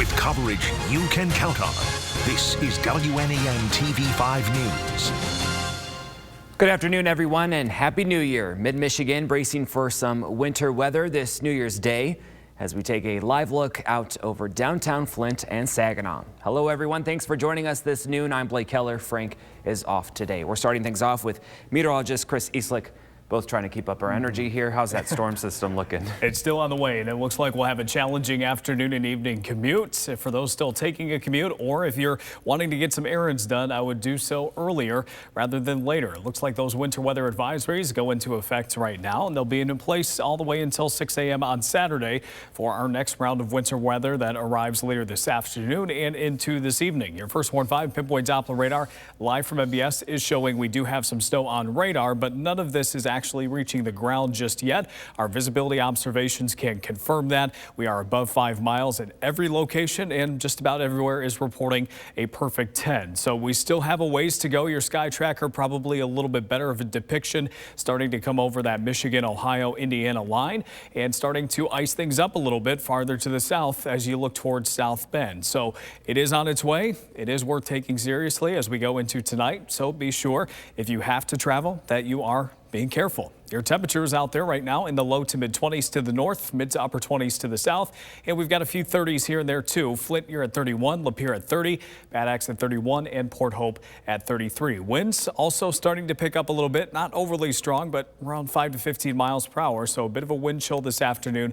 with coverage you can count on. This is WNEMTV5 News. Good afternoon, everyone, and Happy New Year. Mid-Michigan bracing for some winter weather this New Year's Day as we take a live look out over downtown Flint and Saginaw. Hello, everyone. Thanks for joining us this noon. I'm Blake Keller. Frank is off today. We're starting things off with meteorologist Chris Eastlick. Both trying to keep up our energy here. How's that storm system looking? It's still on the way, and it looks like we'll have a challenging afternoon and evening commute. For those still taking a commute, or if you're wanting to get some errands done, I would do so earlier rather than later. It looks like those winter weather advisories go into effect right now, and they'll be in place all the way until 6 a.m. on Saturday for our next round of winter weather that arrives later this afternoon and into this evening. Your first Warn 5 pinpoint Doppler radar live from MBS is showing we do have some snow on radar, but none of this is actually reaching the ground just yet. Our visibility observations can confirm that. We are above 5 miles at every location, and just about everywhere is reporting a perfect 10. So we still have a ways to go. Your sky tracker probably a little bit better of a depiction, starting to come over that Michigan, Ohio, Indiana line and starting to ice things up a little bit farther to the south as you look towards South Bend. So it is on its way. It is worth taking seriously as we go into tonight. So be sure if you have to travel that you are being careful. Your temperatures out there right now in the low to mid 20s to the north, mid to upper 20s to the south. And we've got a few 30s here and there too. Flint, you're at 31, Lapeer at 30, Bad Axe at 31, and Port Hope at 33. Winds also starting to pick up a little bit, not overly strong, but around 5 to 15 miles per hour. So a bit of a wind chill this afternoon.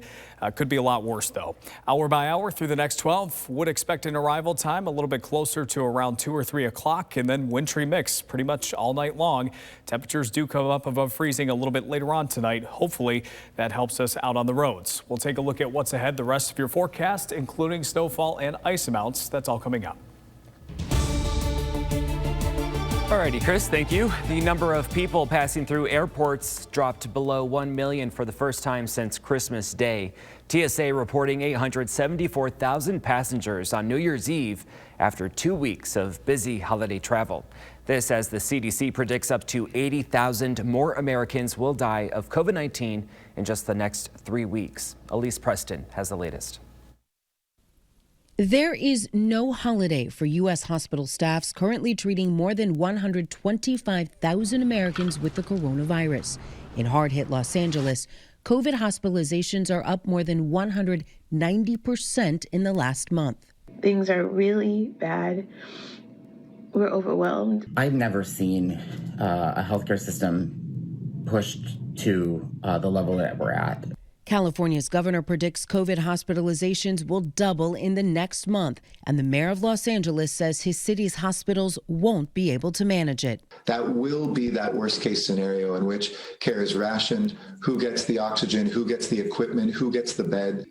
Could be a lot worse though. Hour by hour through the next 12, would expect an arrival time a little bit closer to around 2 or 3 o'clock, and then wintry mix pretty much all night long. Temperatures do come up above freezing a little bit later on tonight. Hopefully that helps us out on the roads. We'll take a look at what's ahead the rest of your forecast, including snowfall and ice amounts. That's all coming up. Alrighty, Chris, thank you. The number of people passing through airports dropped below 1 million for the first time since Christmas Day. TSA reporting 874,000 passengers on New Year's Eve after 2 weeks of busy holiday travel. This as the CDC predicts up to 80,000 more Americans will die of COVID-19 in just the next 3 weeks. Elise Preston has the latest. There is no holiday for U.S. hospital staffs currently treating more than 125,000 Americans with the coronavirus. In hard-hit Los Angeles, COVID hospitalizations are up more than 190% in the last month. Things are really bad. We're overwhelmed. I've never seen a healthcare system pushed to the level that we're at. California's governor predicts COVID hospitalizations will double in the next month, and the mayor of Los Angeles says his city's hospitals won't be able to manage it. That will be that worst case scenario in which care is rationed, who gets the oxygen, who gets the equipment, who gets the bed.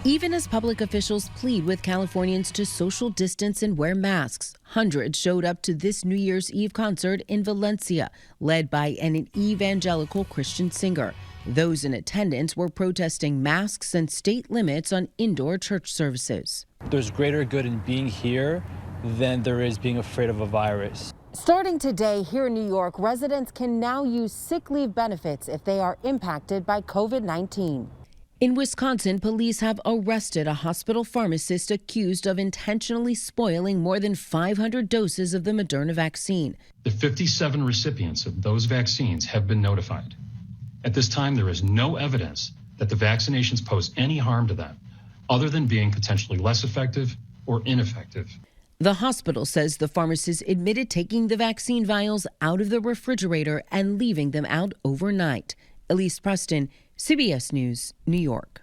Even as public officials plead with Californians to social distance and wear masks, hundreds showed up to this New Year's Eve concert in Valencia, led by an evangelical Christian singer. Those in attendance were protesting masks and state limits on indoor church services. There's greater good in being here than there is being afraid of a virus. Starting today here in New York, residents can now use sick leave benefits if they are impacted by COVID-19. In Wisconsin, police have arrested a hospital pharmacist accused of intentionally spoiling more than 500 doses of the Moderna vaccine. The 57 recipients of those vaccines have been notified. At this time, there is no evidence that the vaccinations pose any harm to them, other than being potentially less effective or ineffective. The hospital says the pharmacist admitted taking the vaccine vials out of the refrigerator and leaving them out overnight. Elise Preston, CBS News, New York.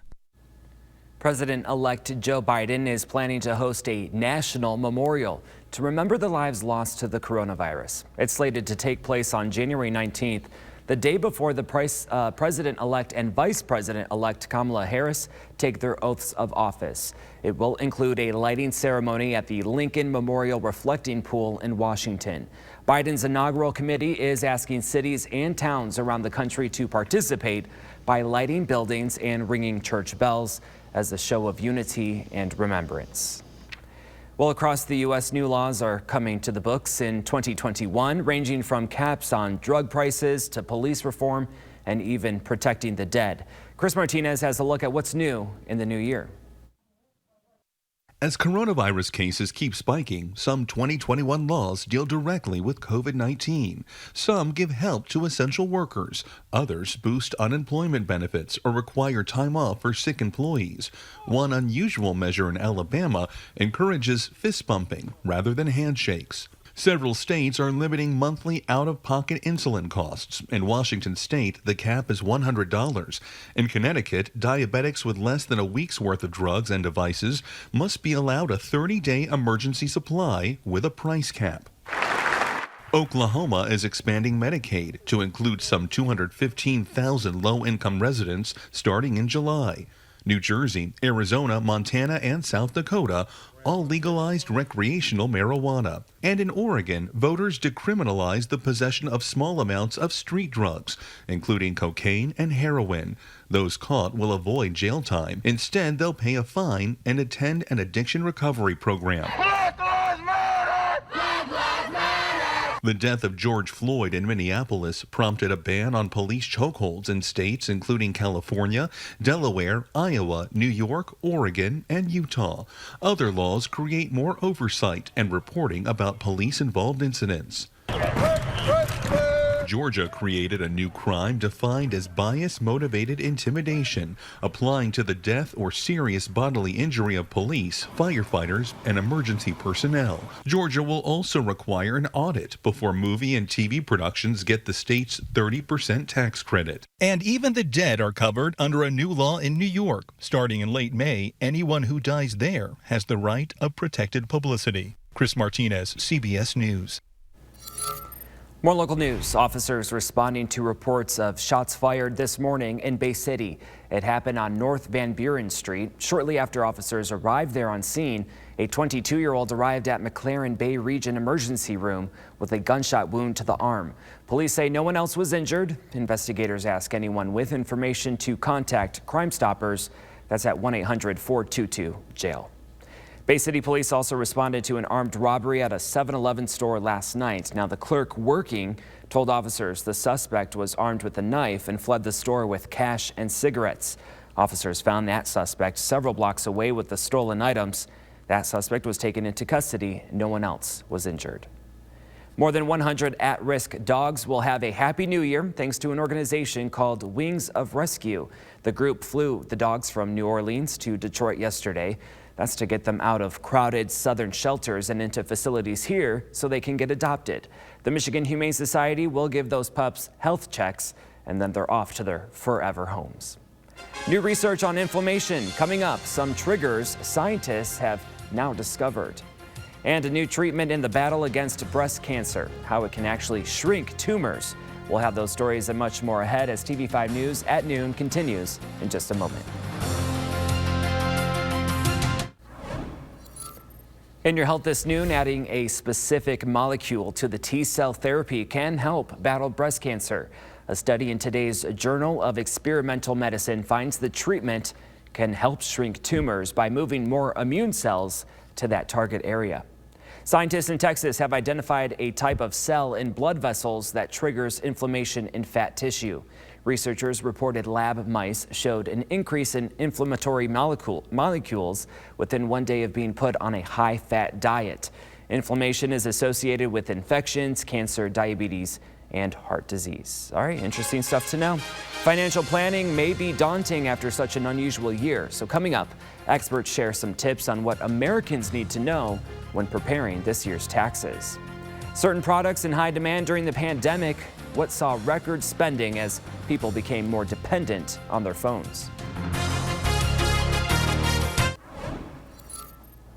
President-elect Joe Biden is planning to host a national memorial to remember the lives lost to the coronavirus. It's slated to take place on January 19th. The day before the President-elect and Vice President-elect Kamala Harris take their oaths of office. It will include a lighting ceremony at the Lincoln Memorial Reflecting Pool in Washington. Biden's inaugural committee is asking cities and towns around the country to participate by lighting buildings and ringing church bells as a show of unity and remembrance. Well, across the U.S., new laws are coming to the books in 2021, ranging from caps on drug prices to police reform and even protecting the dead. Chris Martinez has a look at what's new in the new year. As coronavirus cases keep spiking, some 2021 laws deal directly with COVID-19. Some give help to essential workers. Others boost unemployment benefits or require time off for sick employees. One unusual measure in Alabama encourages fist bumping rather than handshakes. Several states are limiting monthly out-of-pocket insulin costs. In Washington state, the cap is $100. In Connecticut, diabetics with less than a week's worth of drugs and devices must be allowed a 30-day emergency supply with a price cap. Oklahoma is expanding Medicaid to include some 215,000 low-income residents starting in July. New Jersey, Arizona, Montana, and South Dakota all legalized recreational marijuana. And in Oregon, voters decriminalized the possession of small amounts of street drugs, including cocaine and heroin. Those caught will avoid jail time. Instead, they'll pay a fine and attend an addiction recovery program. The death of George Floyd in Minneapolis prompted a ban on police chokeholds in states including California, Delaware, Iowa, New York, Oregon, and Utah. Other laws create more oversight and reporting about police-involved incidents. Georgia created a new crime defined as bias-motivated intimidation, applying to the death or serious bodily injury of police, firefighters, and emergency personnel. Georgia will also require an audit before movie and TV productions get the state's 30% tax credit. And even the dead are covered under a new law in New York. Starting in late May, anyone who dies there has the right of protected publicity. Chris Martinez, CBS News. More local news. Officers responding to reports of shots fired this morning in Bay City. It happened on North Van Buren Street. Shortly after officers arrived there on scene, a 22-year-old arrived at McLaren Bay Region Emergency Room with a gunshot wound to the arm. Police say no one else was injured. Investigators ask anyone with information to contact Crime Stoppers. That's at 1-800-422-JAIL. Bay City police also responded to an armed robbery at a 7-Eleven store last night. Now, the clerk working told officers the suspect was armed with a knife and fled the store with cash and cigarettes. Officers found that suspect several blocks away with the stolen items. That suspect was taken into custody. No one else was injured. More than 100 at-risk dogs will have a happy new year thanks to an organization called Wings of Rescue. The group flew the dogs from New Orleans to Detroit yesterday. That's to get them out of crowded southern shelters and into facilities here so they can get adopted. The Michigan Humane Society will give those pups health checks, and then they're off to their forever homes. New research on inflammation coming up. Some triggers scientists have now discovered. And a new treatment in the battle against breast cancer, how it can actually shrink tumors. We'll have those stories and much more ahead as TV5 News at noon continues in just a moment. In your health this noon, adding a specific molecule to the T-cell therapy can help battle breast cancer. A study in today's Journal of Experimental Medicine finds the treatment can help shrink tumors by moving more immune cells to that target area. Scientists in Texas have identified a type of cell in blood vessels that triggers inflammation in fat tissue. Researchers reported lab mice showed an increase in inflammatory molecules within 1 day of being put on a high-fat diet. Inflammation is associated with infections, cancer, diabetes, and heart disease. All right, interesting stuff to know. Financial planning may be daunting after such an unusual year. So coming up, experts share some tips on what Americans need to know when preparing this year's taxes. Certain products in high demand during the pandemic, what saw record spending as people became more dependent on their phones.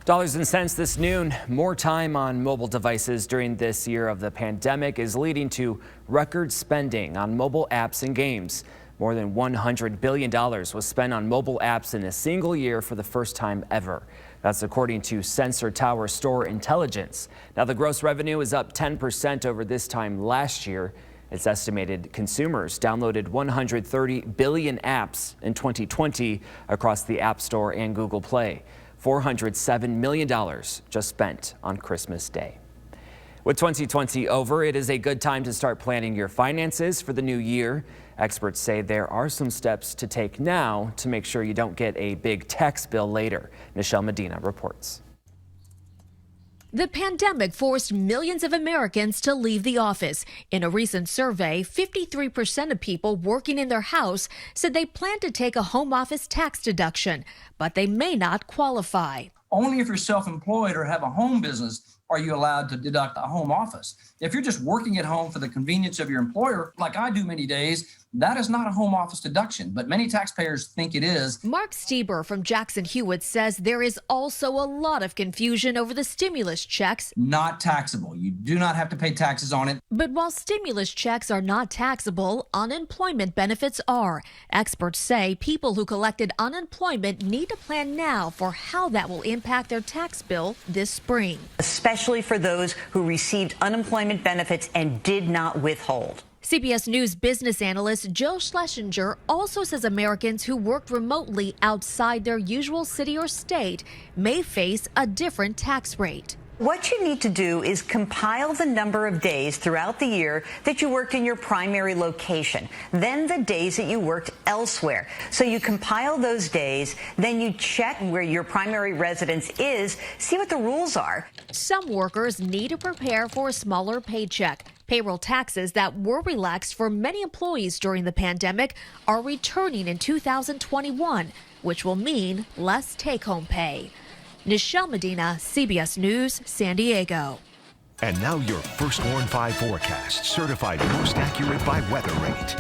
Dollars and cents this noon. More time on mobile devices during this year of the pandemic is leading to record spending on mobile apps and games. More than $100 billion was spent on mobile apps in a single year for the first time ever. That's according to Sensor Tower Store Intelligence. Now, the gross revenue is up 10% over this time last year. It's estimated consumers downloaded 130 billion apps in 2020 across the App Store and Google Play. $407 million just spent on Christmas Day. With 2020 over, it is a good time to start planning your finances for the new year. Experts say there are some steps to take now to make sure you don't get a big tax bill later. Michelle Medina reports. The pandemic forced millions of Americans to leave the office. In a recent survey, 53% of people working in their house said they plan to take a home office tax deduction, but they may not qualify. Only if you're self-employed or have a home business are you allowed to deduct a home office. If you're just working at home for the convenience of your employer, like I do many days, that is not a home office deduction, but many taxpayers think it is. Mark Stieber from Jackson Hewitt says there is also a lot of confusion over the stimulus checks. Not taxable. You do not have to pay taxes on it. But while stimulus checks are not taxable, unemployment benefits are. Experts say people who collected unemployment need to plan now for how that will impact their tax bill this spring. Especially for those who received unemployment benefits and did not withhold. CBS News business analyst Joe Schlesinger also says Americans who worked remotely outside their usual city or state may face a different tax rate. What you need to do is compile the number of days throughout the year that you worked in your primary location, then the days that you worked elsewhere. So you compile those days, then you check where your primary residence is, see what the rules are. Some workers need to prepare for a smaller paycheck. Payroll taxes that were relaxed for many employees during the pandemic are returning in 2021, which will mean less take-home pay. Michelle Medina, CBS News, San Diego. And now your First Warn 5 forecast, certified most accurate by Weather Rate.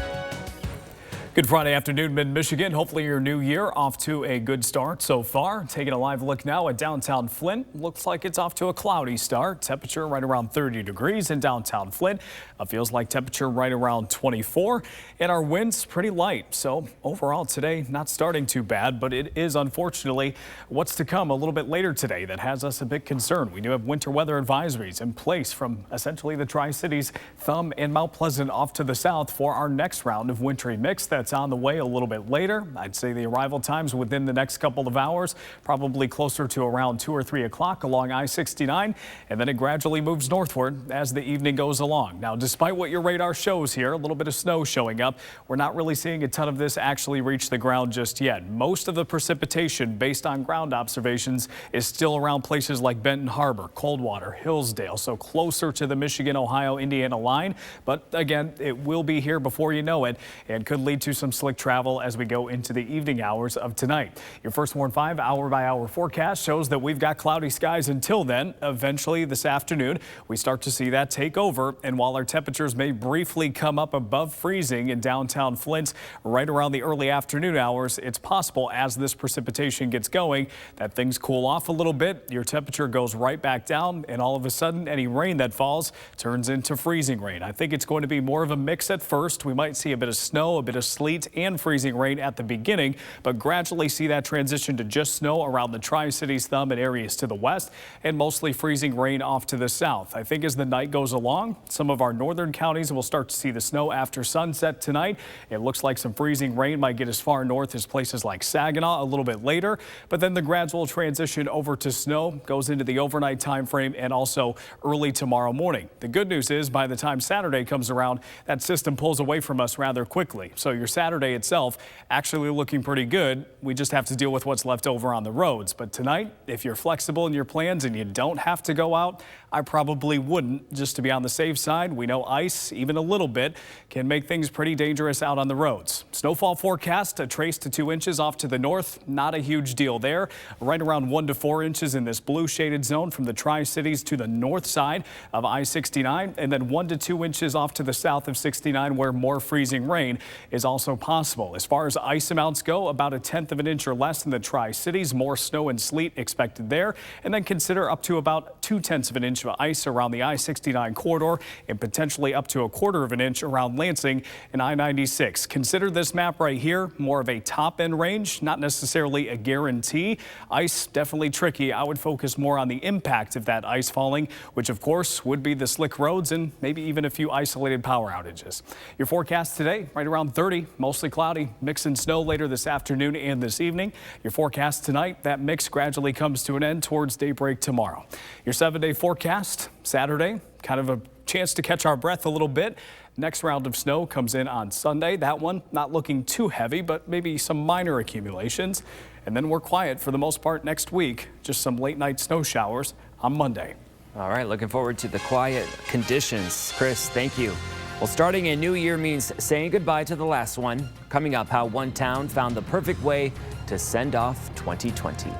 Good Friday afternoon, Mid-Michigan. Hopefully your new year off to a good start so far. Taking a live look now at downtown Flint. Looks like it's off to a cloudy start. Temperature right around 30 degrees in downtown Flint. Feels like temperature right around 24. And our winds pretty light. So overall today, not starting too bad, but it is unfortunately what's to come a little bit later today that has us a bit concerned. We do have winter weather advisories in place from essentially the Tri-Cities, Thumb and Mount Pleasant off to the south for our next round of wintry mix that's on the way a little bit later. I'd say the arrival times within the next couple of hours, probably closer to around 2 or 3 o'clock along I-69, and then it gradually moves northward as the evening goes along. Now, despite what your radar shows here, a little bit of snow showing up, we're not really seeing a ton of this actually reach the ground just yet. Most of the precipitation based on ground observations is still around places like Benton Harbor, Coldwater, Hillsdale, so closer to the Michigan, Ohio, Indiana line. But again, it will be here before you know it and could lead to some slick travel as we go into the evening hours of tonight. Your First Warn 5 hour-by-hour forecast shows that we've got cloudy skies until then. Eventually this afternoon, we start to see that take over. And while our temperatures may briefly come up above freezing in downtown Flint right around the early afternoon hours, it's possible as this precipitation gets going that things cool off a little bit. Your temperature goes right back down, and all of a sudden any rain that falls turns into freezing rain. I think it's going to be more of a mix at first. We might see a bit of snow, a bit of sleet and freezing rain at the beginning, but gradually see that transition to just snow around the Tri-Cities, Thumb and areas to the west, and mostly freezing rain off to the south. I think as the night goes along, some of our northern counties will start to see the snow after sunset tonight. It looks like some freezing rain might get as far north as places like Saginaw a little bit later, but then the gradual transition over to snow goes into the overnight time frame and also early tomorrow morning. The good news is by the time Saturday comes around, that system pulls away from us rather quickly. So your Saturday itself actually looking pretty good. We just have to deal with what's left over on the roads. But tonight, if you're flexible in your plans and you don't have to go out, I probably wouldn't, just to be on the safe side. We know ice, even a little bit, can make things pretty dangerous out on the roads. Snowfall forecast, a trace to 2 inches off to the north. Not a huge deal there. Right around 1 to 4 inches in this blue shaded zone from the Tri-Cities to the north side of I-69, and then 1 to 2 inches off to the south of 69 where more freezing rain is also possible. As far as ice amounts go, about 1/10 of an inch or less in the Tri-Cities. More snow and sleet expected there, and then consider up to about 2/10 of an inch of ice around the I-69 corridor and potentially up to 1/4 of an inch around Lansing and I-96. Consider this map right here more of a top end range, not necessarily a guarantee. Ice definitely tricky. I would focus more on the impact of that ice falling, which of course would be the slick roads and maybe even a few isolated power outages. Your forecast today right around 30 Mostly cloudy, mix and snow later this afternoon and this evening. Your forecast tonight, that mix gradually comes to an end towards daybreak tomorrow. Your 7-day forecast, Saturday, kind of a chance to catch our breath a little bit. Next round of snow comes in on Sunday. That one not looking too heavy, but maybe some minor accumulations. And then we're quiet for the most part next week. Just some late night snow showers on Monday. All right, looking forward to the quiet conditions. Chris, thank you. Well, starting a new year means saying goodbye to the last one. Coming up, how one town found the perfect way to send off 2020.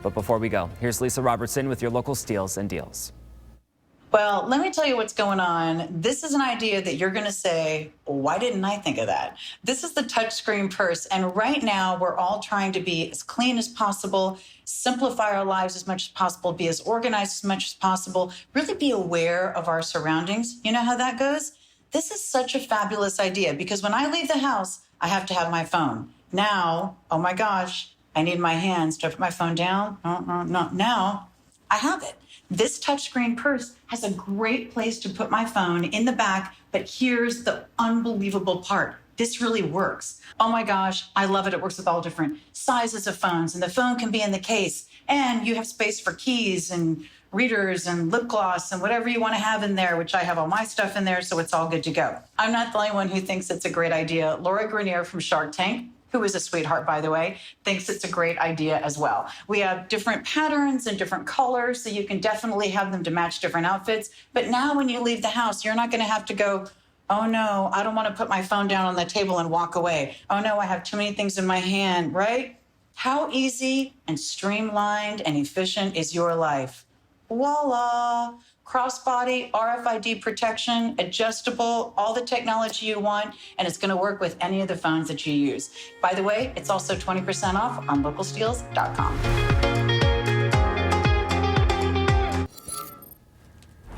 But before we go, here's Lisa Robertson with your local steals and deals. Well, let me tell you what's going on. This is an idea that you're going to say, why didn't I think of that? This is the touchscreen purse. And right now, we're all trying to be as clean as possible, simplify our lives as much as possible, be as organized as much as possible, really be aware of our surroundings. You know how that goes? This is such a fabulous idea because when I leave the house, I have to have my phone. Now, oh my gosh, I need my hands. Do I put my phone down? No. Now, I have it. This touchscreen purse has a great place to put my phone in the back, but here's the unbelievable part. This really works. Oh my gosh, I love it. It works with all different sizes of phones, and the phone can be in the case, and you have space for keys and readers and lip gloss and whatever you want to have in there, which I have all my stuff in there, so it's all good to go. I'm not the only one who thinks it's a great idea. Laura Grenier from Shark Tank, who is a sweetheart, by the way, thinks it's a great idea as well. We have different patterns and different colors, so you can definitely have them to match different outfits. But now when you leave the house, you're not going to have to go, oh no, I don't want to put my phone down on the table and walk away. Oh no, I have too many things in my hand, right? How easy and streamlined and efficient is your life? Voila! Crossbody, RFID protection, adjustable, all the technology you want, and it's going to work with any of the phones that you use. By the way, it's also 20% off on localsteals.com.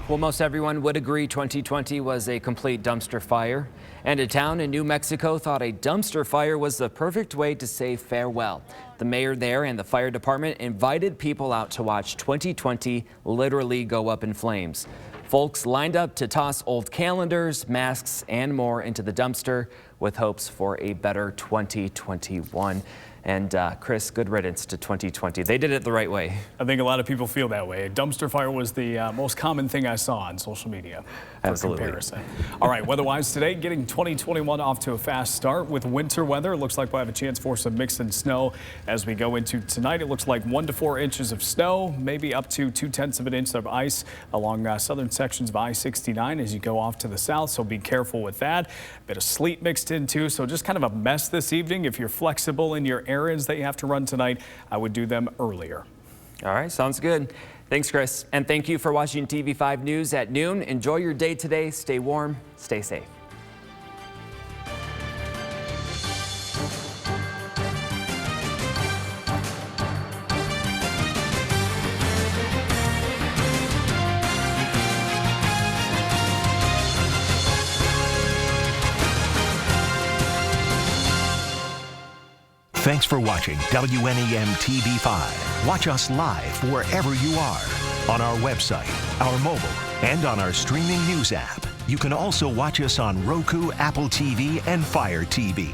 Well, most everyone would agree 2020 was a complete dumpster fire. And a town in New Mexico thought a dumpster fire was the perfect way to say farewell. The mayor there and the fire department invited people out to watch 2020 literally go up in flames. Folks lined up to toss old calendars, masks, and more into the dumpster with hopes for a better 2021. And Chris, good riddance to 2020. They did it the right way. I think a lot of people feel that way. A dumpster fire was the most common thing I saw on social media. Absolutely. Comparison. All right, weather-wise today, getting 2021 off to a fast start with winter weather. It looks like we'll have a chance for some mix and snow as we go into tonight. It looks like 1 to 4 inches of snow, maybe up to 0.2 of an inch of ice along southern sections of I-69 as you go off to the south, so be careful with that. A bit of sleet mixed in too, so just kind of a mess this evening. If you're flexible in your errands that you have to run tonight, I would do them earlier. All right, sounds good. Thanks, Chris. And thank you for watching TV5 News at noon. Enjoy your day today. Stay warm, stay safe. Thanks for watching WNEMTV5. Watch us live wherever you are on our website, our mobile, and on our streaming news app. You can also watch us on Roku, Apple TV, and Fire TV.